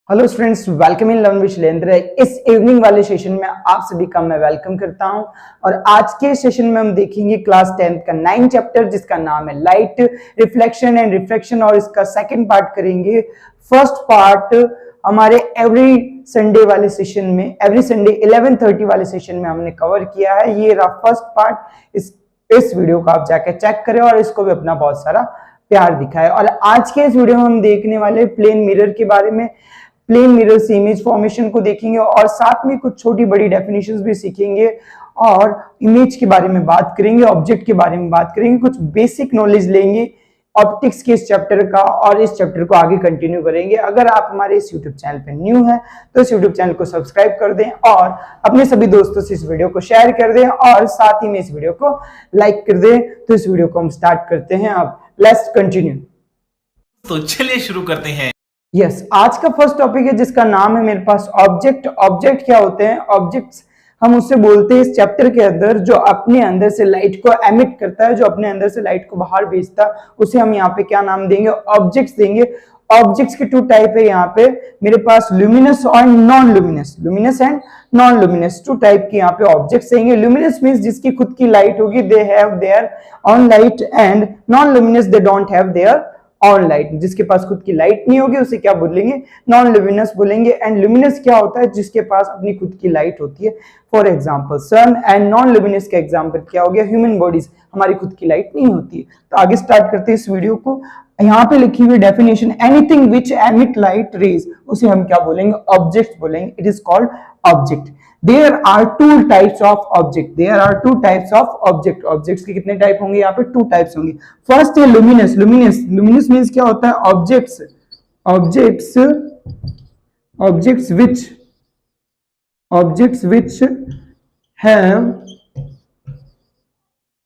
Hello students, welcome in learn with Shailendra. इस evening वाले session में आप सभी का मैं वेलकम करता हूं और आज के सेशन में हम देखेंगे क्लास 10th का 9 चैप्टर जिसका नाम है लाइट, रिफ्लेक्शन एंड रिफ्रैक्शन और इसका सेकंड पार्ट करेंगे। फर्स्ट पार्ट हमारे एवरी संडे वाले सेशन में, एवरी संडे 11:30 वाले सेशन में हमने कवर किया है। ये रहा फर्स्ट पार्ट। इस वीडियो को आप जाकर चेक करें और इसको भी अपना बहुत सारा प्यार दिखाएं। और आज के इस वीडियो में हम देखने वाले प्लेन मिरर के बारे में, प्लेन मिरर से इमेज फॉर्मेशन को देखेंगे और साथ में कुछ छोटी बड़ी डेफिनेशंस भी सीखेंगे और इमेज के बारे में बात करेंगे, ऑब्जेक्ट के बारे में बात करेंगे, कुछ बेसिक नॉलेज लेंगे ऑप्टिक्स के इस चैप्टर का और इस चैप्टर को आगे कंटिन्यू करेंगे। अगर आप हमारे इस यूट्यूब चैनल पे न्यू हैं तो इस यूट्यूब चैनल को सब्सक्राइब कर दें और अपने सभी दोस्तों से इस वीडियो को शेयर कर दें और साथ ही में इस वीडियो को लाइक कर दें। तो इस वीडियो को हम स्टार्ट करते हैं। अब लेट्स कंटिन्यू। तो चलिए शुरू करते हैं। यस, आज का फर्स्ट टॉपिक है जिसका नाम है मेरे पास ऑब्जेक्ट। ऑब्जेक्ट क्या होते हैं? ऑब्जेक्ट्स हम उससे बोलते हैं इस चैप्टर के अंदर जो अपने अंदर से लाइट को एमिट करता है, जो अपने अंदर से लाइट को बाहर भेजता है, उसे हम यहाँ पे क्या नाम देंगे? ऑब्जेक्ट्स देंगे। ऑब्जेक्ट्स के टू टाइप है यहाँ पे मेरे पास, ल्यूमिनस और non luminous. Luminous and non luminous two type के यहाँ पे ऑब्जेक्ट्स देंगे। ल्यूमिनस मींस जिसकी खुद की लाइट होगी, they have their on light, and non luminous they don't have their on light. जिसके पास खुद की लाइट नहीं होगी उसे क्या बोलेंगे? नॉन ल्यूमिनस बोलेंगे। एंड ल्यूमिनस क्या होता है? जिसके पास अपनी खुद की लाइट होती है, for example sun. And non luminous का एग्जांपल क्या हो गया? ह्यूमन बॉडीज, हमारी खुद की लाइट नहीं होती है। तो आगे स्टार्ट करते हैं इस वीडियो को। यहाँ पे लिखी हुई definition, anything which emit light rays, उसे हम क्या बोलेंगे? ऑब्जेक्ट बोलेंगे। It is called object. There are two types of object. There are two types of object. Objects के कितने टाइप होंगे? यहाँ पे टू टाइप्स होंगे। फर्स्ट है luminous. Luminous, luminous means क्या होता है? Objects, objects, objects which have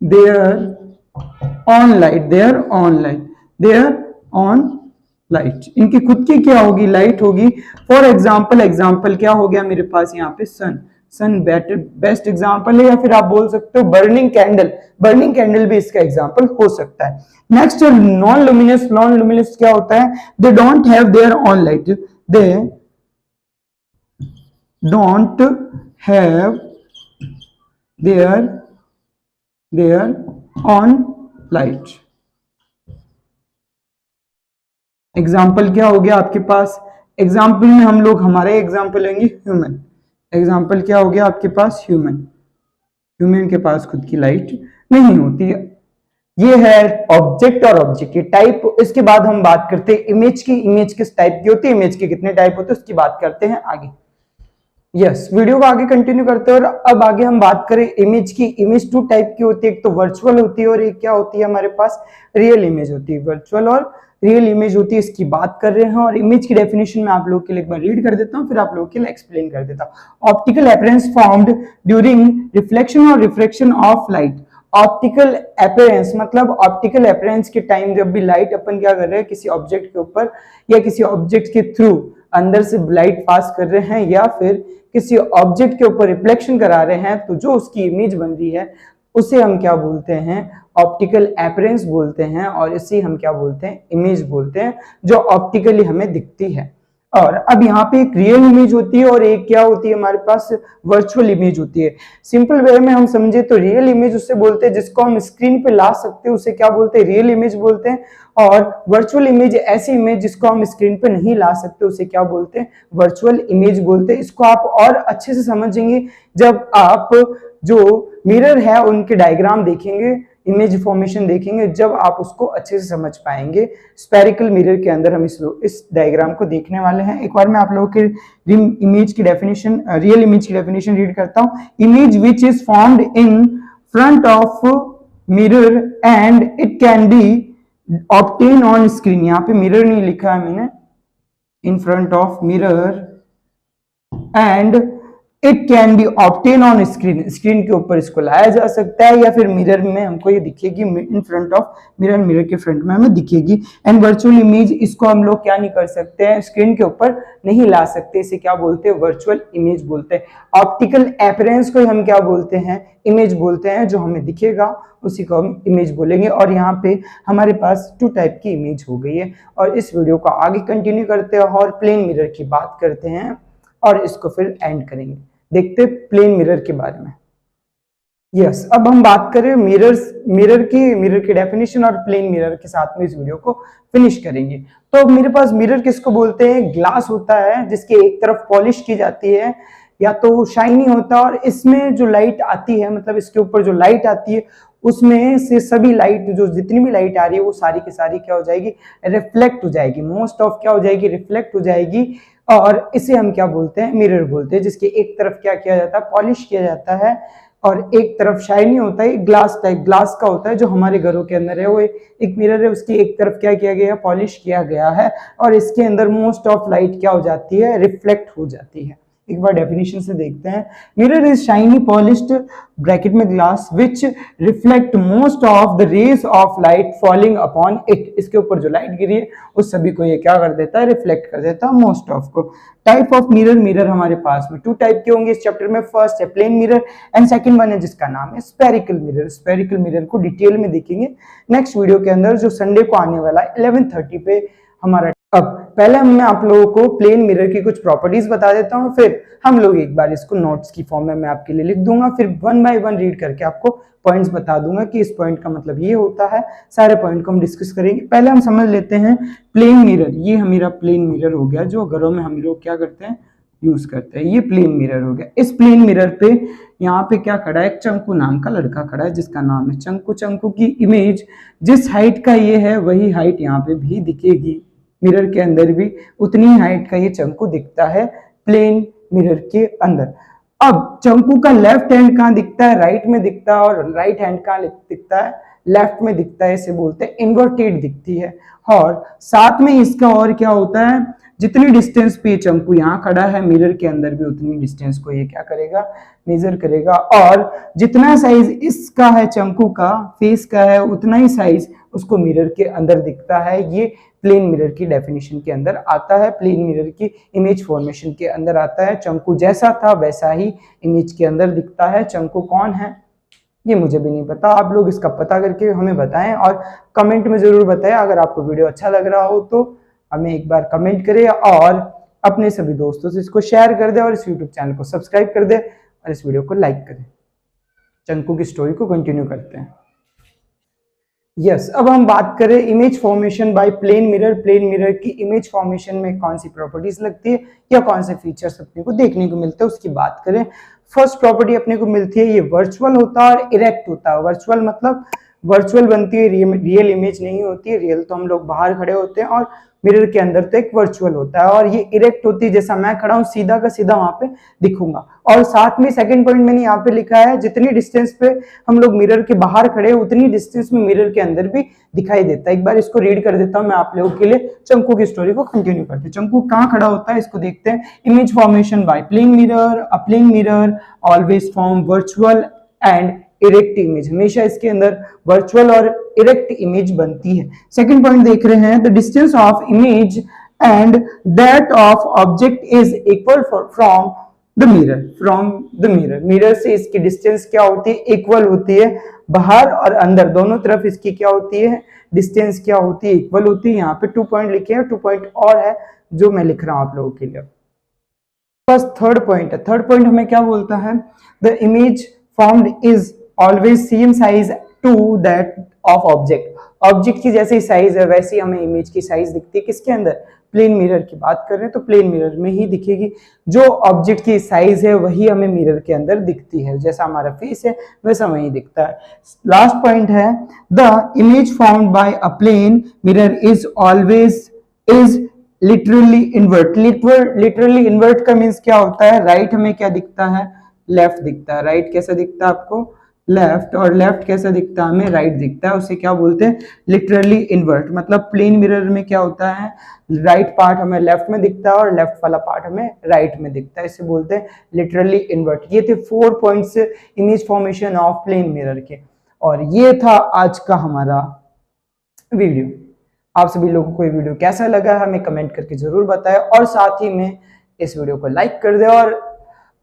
their own light, their own light, their own light. इनकी खुद की क्या होगी? लाइट होगी। फॉर एग्जाम्पल, एग्जाम्पल क्या हो गया मेरे पास यहाँ पे? सन। सन बेस्ट एग्जाम्पल है, या फिर आप बोल सकते हो बर्निंग कैंडल। बर्निंग कैंडल भी इसका एग्जाम्पल हो सकता है। Next non luminous. Non luminous क्या होता है? They don't have their on light, they don't have their on light. Example क्या हो गया आपके पास? एग्जाम्पल में हम लोग हमारे एग्जाम्पल लेंगे ह्यूमन। एग्जाम्पल क्या हो गया आपके पास? ह्यूमन। ह्यूमन के पास खुद की लाइट नहीं होती है। ये है ऑब्जेक्ट और ऑब्जेक्ट की टाइप। इसके बाद हम बात करते हैं इमेज की। इमेज किस टाइप की होती है? इमेज के कितने टाइप होते हैं उसकी बात करते हैं आगे। यस, वीडियो को आगे कंटिन्यू करते हैं और अब आगे हम बात करें इमेज की। इमेज टू टाइप की होती है, एक तो वर्चुअल होती है और एक क्या होती है हमारे पास? रियल इमेज होती है। वर्चुअल और रियल इमेज होती है, इसकी बात कर रहे हैं। और इमेज की डेफिनेशन में आप लोगों के लिए एक बार रीड कर देता हूं, फिर आप लोगों के लिए एक्सप्लेन कर देता हूं। Optical appearance formed during reflection और refraction of light. Optical appearance मतलब ऑप्टिकल अपीयरेंस के टाइम जब भी लाइट अपन क्या कर रहे हैं किसी ऑब्जेक्ट के ऊपर या किसी ऑब्जेक्ट के थ्रू अंदर से लाइट पास कर रहे हैं या फिर किसी ऑब्जेक्ट के ऊपर रिफ्लेक्शन करा रहे हैं, तो जो उसकी इमेज बन रही है उसे हम क्या बोलते हैं? ऑप्टिकल अपीयरेंस बोलते हैं। और इसे हम क्या बोलते हैं? इमेज बोलते हैं, जो ऑप्टिकली हमें दिखती है। और अब यहाँ पे एक रियल इमेज होती है और एक क्या होती है हमारे पास? वर्चुअल इमेज होती है। सिंपल वे में हम समझे तो रियल इमेज उससे बोलते हैं जिसको हम स्क्रीन पे ला सकते हैं, उसे क्या बोलते हैं? रियल इमेज बोलते हैं। और वर्चुअल इमेज ऐसी इमेज जिसको हम स्क्रीन पे नहीं ला सकते, उसे क्या बोलते हैं? वर्चुअल इमेज बोलते हैं। इसको आप और अच्छे से समझेंगे जब आप जो मिरर है उनके डायग्राम देखेंगे, इमेज फॉर्मेशन देखेंगे, जब आप उसको अच्छे से समझ पाएंगे। स्पेरिकल मिरर के अंदर हम इस डायग्राम को देखने वाले हैं। एक बार मैं आप लोगों के इमेज की डेफिनेशन, रियल इमेज की डेफिनेशन रीड करता हूं। Image which is formed in front of mirror and it can be obtain on screen. यहाँ पे मिरर नहीं लिखा है मैंने, in front of mirror and it can be obtain on screen, screen के ऊपर इसको लाया जा सकता है, या फिर मिरर में हमको ये दिखेगी, in front of mirror, mirror के फ्रंट में हमें दिखेगी। एंड वर्चुअल इमेज, इसको हम लोग क्या नहीं कर सकते हैं, स्क्रीन के ऊपर नहीं ला सकते, इसे क्या बोलते हैं, वर्चुअल इमेज बोलते हैं। ऑप्टिकल अपीयरेंस को हम क्या बोलते हैं, इमेज बोलते हैं, जो हमें दिखेगा उसी को हम इमेज बोलेंगे। और यहाँ पे हमारे पास 2 टाइप की इमेज हो गई है, और इस वीडियो को आगे कंटिन्यू करते हैं और प्लेन मिरर की बात करते हैं, और इसको फिर एंड करेंगे, देखते प्लेन मिरर के बारे में। यस, अब हम बात करें मिरर की डेफिनेशन और प्लेन मिरर के साथ में इस वीडियो को फिनिश करेंगे। तो मेरे पास मिरर किसको बोलते हैं, ग्लास होता है जिसके एक तरफ पॉलिश की जाती है या तो शाइनी होता है, और इसमें जो लाइट आती है, मतलब इसके ऊपर जो लाइट आती है उसमें से सभी लाइट, जो जितनी भी लाइट आ रही है वो सारी की सारी क्या हो जाएगी, रिफ्लेक्ट हो जाएगी, मोस्ट ऑफ क्या हो जाएगी, रिफ्लेक्ट हो जाएगी। और इसे हम क्या बोलते हैं, मिरर बोलते हैं, जिसके एक तरफ क्या किया जाता है, पॉलिश किया जाता है, और एक तरफ शाइनी होता है, ग्लास टाइप ग्लास का होता है जो हमारे घरों के अंदर है, वो एक मिरर है, उसकी एक तरफ क्या किया गया है, पॉलिश किया गया है, और इसके अंदर मोस्ट ऑफ लाइट क्या हो जाती है, रिफ्लेक्ट हो जाती है। एक बार डेफिनेशन से देखते हैं। Mirror is shiny polished bracket में glass which reflect most of the rays of light falling upon it, इसके ऊपर जो लाइट गिरी है उस सभी को ये क्या कर देता है, रिफ्लेक्ट कर देता है, मोस्ट ऑफ को। टाइप ऑफ मिरर, मिरर हमारे पास में 2 टाइप के होंगे इस चैप्टर में। फर्स्ट है plane mirror and second one है जिसका नाम है स्फेरिकल मिरर। स्फेरिकल मिरर को डिटेल में देखेंगे नेक्स्ट वीडियो के अंदर, जो संडे को आने वाला है 11:30 पे हमारा। अब पहले मैं आप लोगों को प्लेन मिरर की कुछ प्रॉपर्टीज बता देता हूं, फिर हम लोग एक बार इसको नोट्स की फॉर्म में मैं आपके लिए लिख दूंगा, फिर 1 बाय 1 रीड करके आपको पॉइंट्स बता दूंगा कि इस पॉइंट का मतलब ये होता है। सारे पॉइंट को हम डिस्कस करेंगे। पहले हम समझ लेते हैं प्लेन मिरर। ये हमारा प्लेन मिरर हो गया, जो घरों में हम लोग क्या करते हैं, यूज करते हैं। ये प्लेन मिरर हो गया। इस प्लेन मिरर पे यहाँ पे क्या खड़ा है, एक चंकू नाम का लड़का खड़ा है जिसका नाम है चंकू। चंकू की इमेज जिस हाइट का ये है वही हाइट यहाँ पे भी दिखेगी, मिरर के अंदर भी उतनी हाइट का ये चंकू दिखता है प्लेन मिरर के अंदर। अब चंकू का लेफ्ट हैंड कहाँ दिखता है, राइट में दिखता है, और राइट हैंड कहाँ दिखता है, लेफ्ट में दिखता है। इसे बोलते हैं इन्वर्टेड दिखती है। और साथ में इसका और क्या होता है, जितनी डिस्टेंस पे चंकू यहाँ खड़ा है मिरर के अंदर भी उतनी डिस्टेंस को ये क्या करेगा, मेजर करेगा। और जितना साइज इसका है, चंकू का फेस का है, उतना ही साइज उसको मिरर के अंदर दिखता है। ये प्लेन मिरर की डेफिनेशन के अंदर आता है, प्लेन मिरर की इमेज फॉर्मेशन के अंदर आता है। चंकू जैसा था वैसा ही इमेज के अंदर दिखता है। चंकू कौन है ये मुझे भी नहीं पता, आप लोग इसका पता करके हमें बताएं और कमेंट में जरूर बताएं। अगर आपको वीडियो अच्छा लग रहा हो तो हमें एक बार कमेंट करें और अपने सभी दोस्तों से इसको शेयर कर दे, और इस यूट्यूब चैनल को सब्सक्राइब कर दे, और इस वीडियो को लाइक करें। चंकू की स्टोरी को कंटिन्यू करते हैं। यस, अब हम बात करें image formation by plane mirror. Plane mirror की इमेज फॉर्मेशन में कौन सी प्रॉपर्टीज लगती है या कौन से फीचर्स अपने को देखने को मिलते हैं उसकी बात करें। फर्स्ट प्रॉपर्टी अपने को मिलती है, ये वर्चुअल होता है और इरेक्ट होता है। वर्चुअल मतलब वर्चुअल बनती है, रियल इमेज नहीं होती है। रियल तो हम लोग बाहर खड़े होते हैं और मिरर के अंदर तो एक वर्चुअल होता है। और ये इरेक्ट होती है, जैसा मैं खड़ा हूं सीधा का सीधा वहां पे दिखूंगा। और साथ में सेकंड पॉइंट मैंने यहाँ पे लिखा है, जितनी डिस्टेंस पे हम लोग मिरर के बाहर खड़े हैं उतनी डिस्टेंस में मिरर के अंदर भी दिखाई देता है। एक बार इसको रीड कर देता हूं मैं आप लोगों के लिए, चंकू की स्टोरी को कंटिन्यू करते हैं। चंकू कहाँ खड़ा होता है इसको देखते हैं। Image formation by plane mirror. A plane mirror always form virtual and erect image. हमेशा इसके अंदर वर्चुअल और इरेक्ट इमेज बनती है। सेकंड पॉइंट देख रहे हैं, the distance of image and that of object is equal from the mirror. Mirror से इसकी डिस्टेंस क्या होती है, इक्वल होती है। बाहर और अंदर दोनों तरफ इसकी क्या होती है, डिस्टेंस क्या होती है, इक्वल होती है। यहाँ पे 2 पॉइंट लिखे हैं, 2 पॉइंट और है जो मैं लिख रहा हूं आप लोगों के लिए। फर्स्ट थर्ड पॉइंट है, थर्ड पॉइंट हमें क्या बोलता है, the image formed is always same size to that of object. Object की जैसे साइज है वैसी हमें इमेज की साइज दिखती है। किसके अंदर, प्लेन मिरर की बात कर रहे हैं तो प्लेन मिरर में ही दिखेगी। जो ऑब्जेक्ट की साइज है वही हमें मिरर के अंदर दिखती है, जैसा हमारा फेस है वैसा वही दिखता है। लास्ट पॉइंट है, the image formed by a plane mirror is always is laterally invert. Laterally invert का मीन्स क्या होता है, राइट हमें क्या दिखता है, लेफ्ट दिखता है। राइट कैसा दिखता है आपको, लेफ्ट, और लेफ्ट कैसा दिखता है हमें, राइट दिखता है, उसे क्या बोलते हैं, लिटरली इन्वर्ट। मतलब प्लेन मिरर में क्या होता है, राइट पार्ट हमें लेफ्ट में दिखता है और लेफ्ट वाला पार्ट हमें राइट में दिखता है, इसे बोलते हैं लिटरली इन्वर्ट। ये थे 4 points image formation of plane mirror के, और ये था आज का हमारा वीडियो। आप सभी लोगों को ये वीडियो कैसा लगा हमें कमेंट करके जरूर बताएं, और साथ ही में इस वीडियो को लाइक कर दे और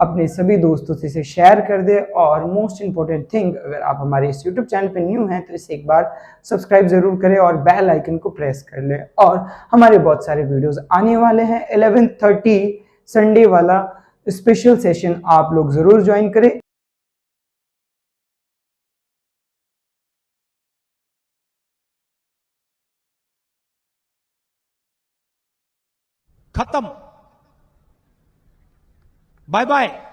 अपने सभी दोस्तों से इसे शेयर कर दे। और मोस्ट इंपॉर्टेंट थिंग, अगर आप हमारे इस यूट्यूब चैनल पे न्यू हैं तो इसे एक बार सब्सक्राइब जरूर करें और बेल आइकन को प्रेस कर लें। और हमारे बहुत सारे वीडियोस आने वाले हैं, 11:30 संडे वाला स्पेशल सेशन आप लोग जरूर ज्वाइन करें। खत्म, बाय बाय।